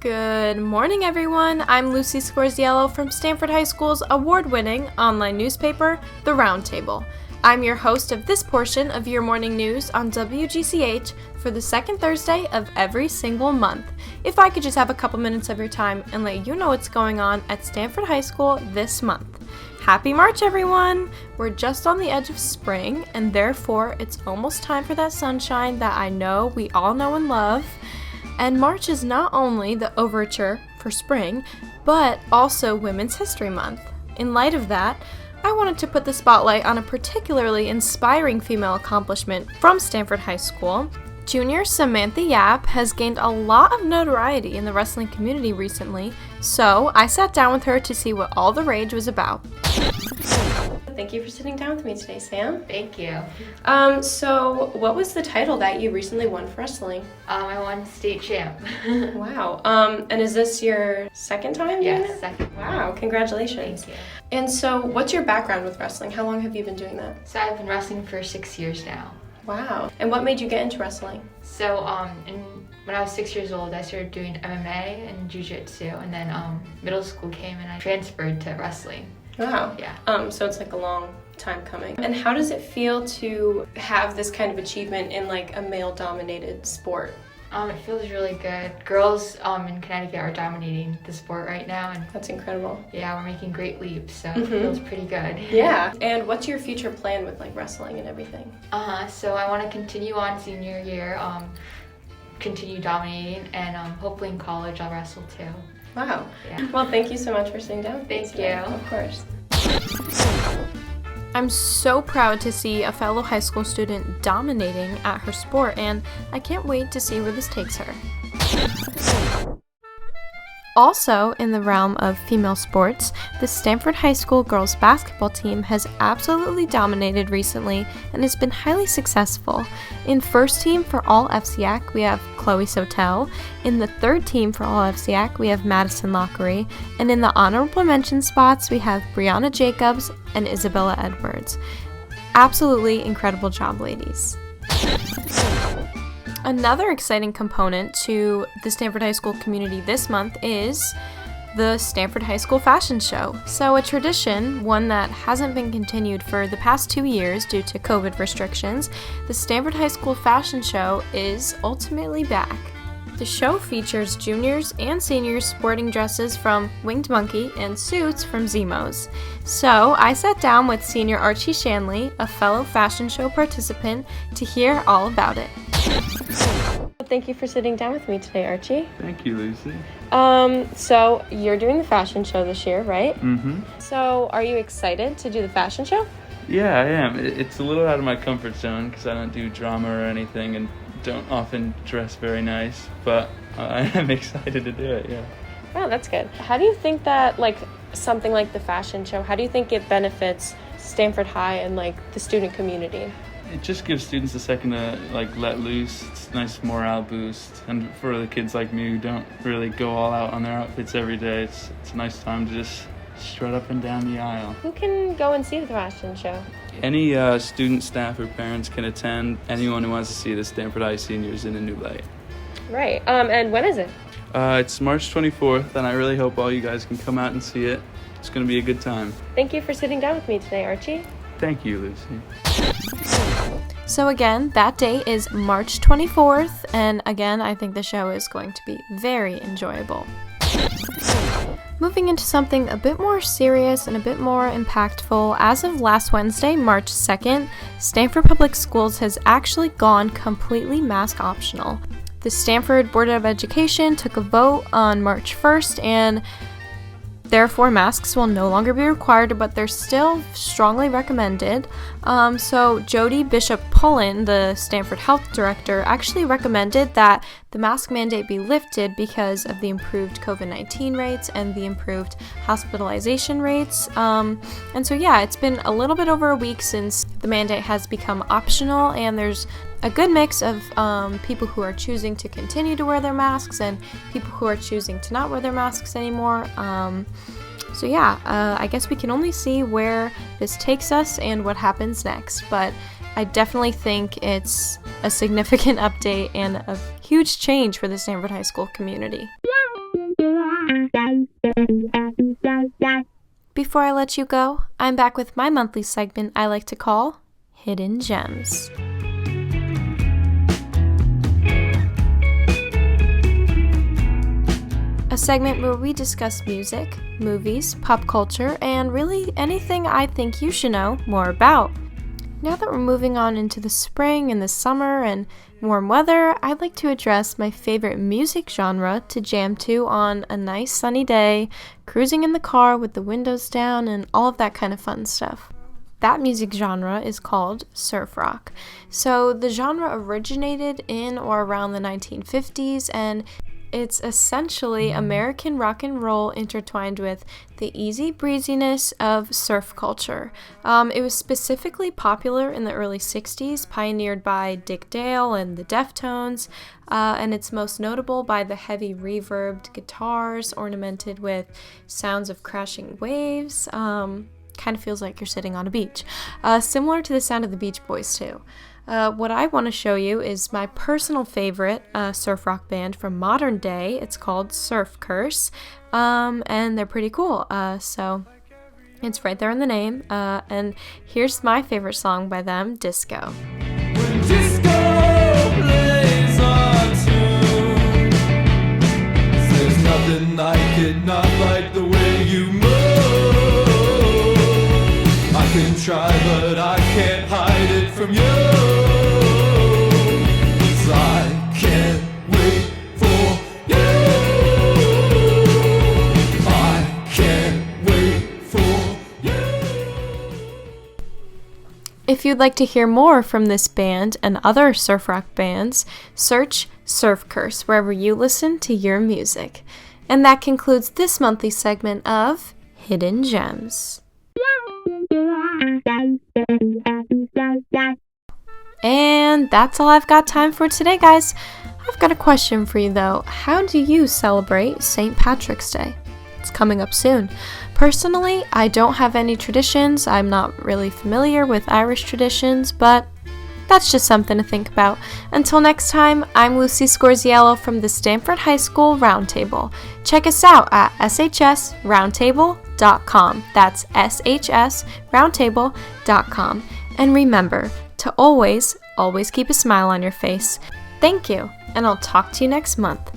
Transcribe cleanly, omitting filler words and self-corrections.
Good morning, everyone. I'm Lucy Scorziello from Stanford High School's award-winning online newspaper, The Roundtable. I'm your host of this portion of your morning news on WGCH for the second Thursday of every single month. If I could just have a couple minutes of your time and let you know what's going on at Stanford High School this month. Happy March, everyone! We're just on the edge of spring, and therefore it's almost time for that sunshine that I know we all know and love. And March is not only the overture for spring, but also Women's History Month. In light of that, I wanted to put the spotlight on a particularly inspiring female accomplishment from Stanford High School. Junior Samantha Yap has gained a lot of notoriety in the wrestling community recently, so I sat down with her to see what all the rage was about. Thank you for sitting down with me today, Sam. Thank you. So what was the title that you recently won for wrestling? I won state champ. Wow. And is this your second time doing it? Yes, second. Wow, congratulations. Thank you. And so what's your background with wrestling? How long have you been doing that? So I've been wrestling for 6 years now. Wow. And what made you get into wrestling? So when I was 6 years old, I started doing MMA and jiu-jitsu, and then middle school came and I transferred to wrestling. Wow. Yeah. So it's like a long time coming. And how does it feel to have this kind of achievement in like a male-dominated sport? It feels really good. Girls in Connecticut are dominating the sport right now, and That's incredible. yeah, we're making great leaps, so it feels pretty good. Yeah. And what's your future plan with like wrestling and everything? So I want to continue on senior year, continue dominating, and hopefully in college I'll wrestle too. Wow. Yeah. Well, thank you so much for sitting down with me Thank today. you. Of course. I'm so proud to see a fellow high school student dominating at her sport, and I can't wait to see where this takes her. Also, in the realm of female sports, the Stanford High School girls basketball team has absolutely dominated recently and has been highly successful. In first team for all FCAC, we have Chloe Sotel. In the third team for all FCAC, we have Madison Lockery. And in the honorable mention spots, we have Brianna Jacobs and Isabella Edwards. Absolutely incredible job, ladies. Another exciting component to the Stanford High School community this month is the Stanford High School Fashion Show. So a tradition, one that hasn't been continued for the past 2 years due to COVID restrictions, the Stanford High School Fashion Show is ultimately back. The show features juniors and seniors sporting dresses from Winged Monkey and suits from Zemos. So I sat down with senior Archie Shanley, a fellow fashion show participant, to hear all about it. Thank you for sitting down with me today, Archie. Thank you, Lucy. So you're doing the fashion show this year, right? Mm-hmm. So are you excited to do the fashion show? Yeah, I am. It's a little out of my comfort zone because I don't do drama or anything and don't often dress very nice, but I am excited to do it, yeah. Oh, that's good. How do you think that, like, something like the fashion show, how do you think it benefits Stanford High and, like, the student community? It just gives students a second to, like, let loose. It's a nice morale boost. And for the kids like me who don't really go all out on their outfits every day, it's a nice time to just strut up and down the aisle. Who can go and see the fashion show? Any student, staff, or parents can attend. Anyone who wants to see the Stanford High seniors in a new light. Right. And when is it? It's March 24th, and I really hope all you guys can come out and see it. It's going to be a good time. Thank you for sitting down with me today, Archie. Thank you, Lucy. So again, that day is March 24th, and again, I think the show is going to be very enjoyable. Moving into something a bit more serious and a bit more impactful, as of last Wednesday, March 2nd, Stanford Public Schools has actually gone completely mask optional. The Stanford Board of Education took a vote on March 1st, and therefore masks will no longer be required, but they're still strongly recommended. So Jody Bishop-Pullen, the Stanford Health Director, actually recommended that the mask mandate be lifted because of the improved COVID-19 rates and the improved hospitalization rates. And so yeah, it's been a little bit over a week since the mandate has become optional, and there's a good mix of people who are choosing to continue to wear their masks and people who are choosing to not wear their masks anymore. So yeah, I guess we can only see where this takes us and what happens next, but I definitely think it's a significant update and a huge change for the Stanford High School community. Before I let you go, I'm back with my monthly segment I like to call Hidden Gems. A segment where we discuss music, movies, pop culture, and really anything I think you should know more about. Now that we're moving on into the spring and the summer and warm weather, I'd like to address my favorite music genre to jam to on a nice sunny day, cruising in the car with the windows down and all of that kind of fun stuff. That music genre is called surf rock. So the genre originated in or around the 1950s, and it's essentially American rock and roll intertwined with the easy breeziness of surf culture. It was specifically popular in the early 60s, pioneered by Dick Dale and the Deftones, and it's most notable by the heavy reverbed guitars ornamented with sounds of crashing waves. Kind of feels like you're sitting on a beach. Similar to the sound of the Beach Boys, too. What I want to show you is my personal favorite surf rock band from modern day. It's called Surf Curse, and they're pretty cool. So it's right there in the name. And here's my favorite song by them, Disco. When disco plays our tune, there's nothing like it, not like the way you move. I can try, but I can't hide it from you. I can't wait for you. I can't wait for you. If you'd like to hear more from this band and other surf rock bands, search Surf Curse wherever you listen to your music. And that concludes this monthly segment of Hidden Gems. And that's all I've got time for today, guys. I've got a question for you, though. How do you celebrate St. Patrick's Day? It's coming up soon. Personally, I don't have any traditions. I'm not really familiar with Irish traditions, but that's just something to think about. Until next time, I'm Lucy Scorziello from the Stanford High School Roundtable. Check us out at shsroundtable.com. That's shsroundtable.com. And remember to always keep a smile on your face. Thank you, and I'll talk to you next month.